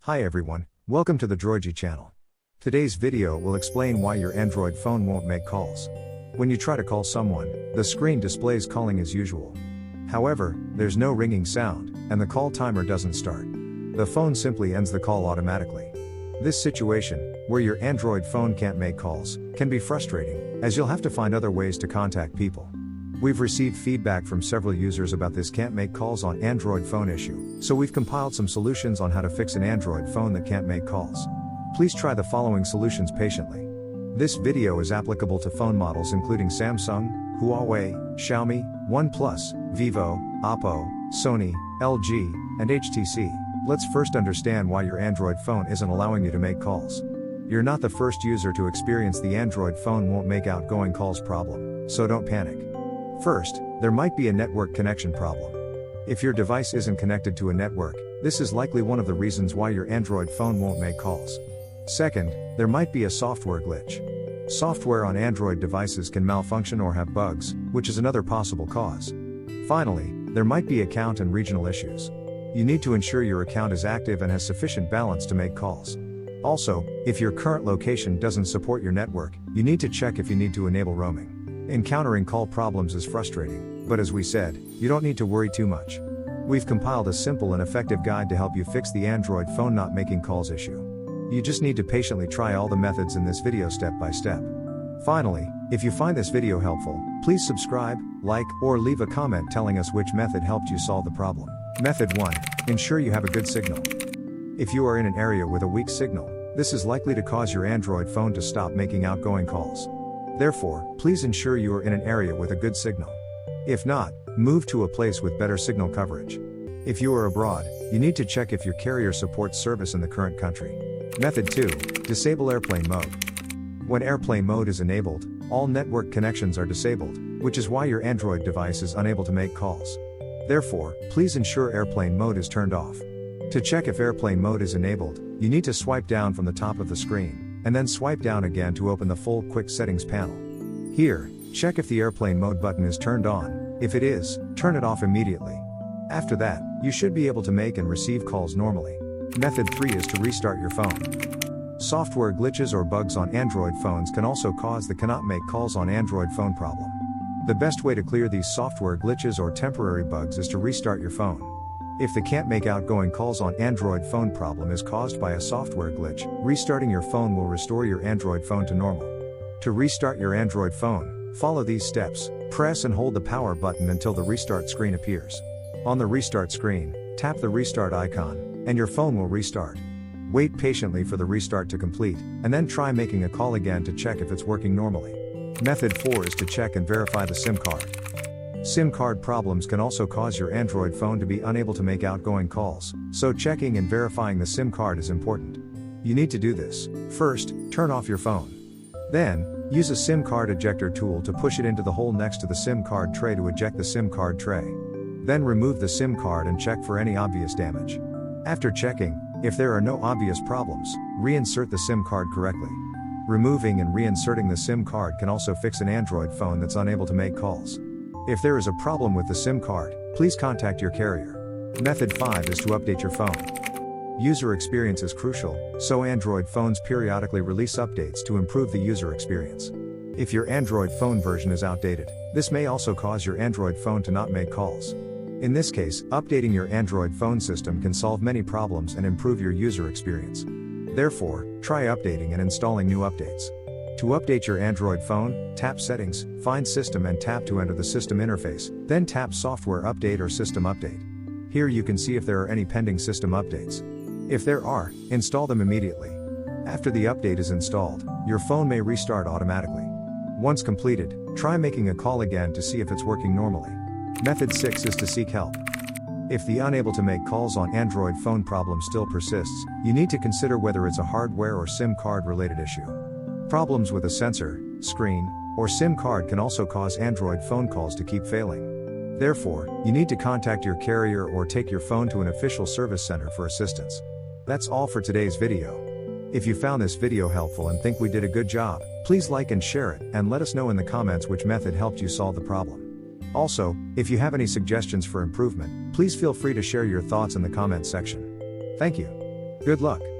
Hi everyone, welcome to the Droidgy channel. Today's video will explain why your Android phone won't make calls. When you try to call someone, the screen displays calling as usual. However, there's no ringing sound, and the call timer doesn't start. The phone simply ends the call automatically. This situation, where your Android phone can't make calls, can be frustrating, as you'll have to find other ways to contact people. We've received feedback from several users about this can't make calls on Android phone issue, so we've compiled some solutions on how to fix an Android phone that can't make calls. Please try the following solutions patiently. This video is applicable to phone models including Samsung, Huawei, Xiaomi, OnePlus, Vivo, Oppo, Sony, LG, and HTC. Let's first understand why your Android phone isn't allowing you to make calls. You're not the first user to experience the Android phone won't make outgoing calls problem, so don't panic. First, there might be a network connection problem. If your device isn't connected to a network, this is likely one of the reasons why your Android phone won't make calls. Second, there might be a software glitch. Software on Android devices can malfunction or have bugs, which is another possible cause. Finally, there might be account and regional issues. You need to ensure your account is active and has sufficient balance to make calls. Also, if your current location doesn't support your network, you need to check if you need to enable roaming. Encountering call problems is frustrating, but as we said, you don't need to worry too much. We've compiled a simple and effective guide to help you fix the Android phone not making calls issue. You just need to patiently try all the methods in this video step by step. Finally, if you find this video helpful, please subscribe, like, or leave a comment telling us which method helped you solve the problem. Method 1. Ensure you have a good signal. If you are in an area with a weak signal, this is likely to cause your Android phone to stop making outgoing calls. Therefore, please ensure you are in an area with a good signal. If not, move to a place with better signal coverage. If you are abroad, you need to check if your carrier supports service in the current country. Method 2. Disable airplane mode. When airplane mode is enabled, all network connections are disabled, which is why your Android device is unable to make calls. Therefore, please ensure airplane mode is turned off. To check if airplane mode is enabled, you need to swipe down from the top of the screen, and then swipe down again to open the full quick settings panel. Here, check if the airplane mode button is turned on. If it is, turn it off immediately. After that, you should be able to make and receive calls normally. Method 3 is to restart your phone. Software glitches or bugs on Android phones can also cause the cannot make calls on Android phone problem. The best way to clear these software glitches or temporary bugs is to restart your phone. If the can't make outgoing calls on Android phone problem is caused by a software glitch, restarting your phone will restore your Android phone to normal. To restart your Android phone, follow these steps. Press and hold the power button until the restart screen appears. On the restart screen, tap the restart icon, and your phone will restart. Wait patiently for the restart to complete, and then try making a call again to check if it's working normally. Method 4 is to check and verify the SIM card. SIM card problems can also cause your Android phone to be unable to make outgoing calls, so checking and verifying the SIM card is important. You need to do this. First, turn off your phone. Then, use a SIM card ejector tool to push it into the hole next to the SIM card tray to eject the SIM card tray. Then remove the SIM card and check for any obvious damage. After checking, if there are no obvious problems, reinsert the SIM card correctly. Removing and reinserting the SIM card can also fix an Android phone that's unable to make calls. If there is a problem with the SIM card, please contact your carrier. Method 5 is to update your phone. User experience is crucial, so Android phones periodically release updates to improve the user experience. If your Android phone version is outdated, this may also cause your Android phone to not make calls. In this case, updating your Android phone system can solve many problems and improve your user experience. Therefore, try updating and installing new updates. To update your Android phone, tap Settings, find System and tap to enter the system interface, then tap Software Update or System Update. Here you can see if there are any pending system updates. If there are, install them immediately. After the update is installed, your phone may restart automatically. Once completed, try making a call again to see if it's working normally. Method 6 is to seek help. If the unable to make calls on Android phone problem still persists, you need to consider whether it's a hardware or SIM card related issue. Problems with a sensor, screen, or SIM card can also cause Android phone calls to keep failing. Therefore, you need to contact your carrier or take your phone to an official service center for assistance. That's all for today's video. If you found this video helpful and think we did a good job, please like and share it, and let us know in the comments which method helped you solve the problem. Also, if you have any suggestions for improvement, please feel free to share your thoughts in the comments section. Thank you. Good luck.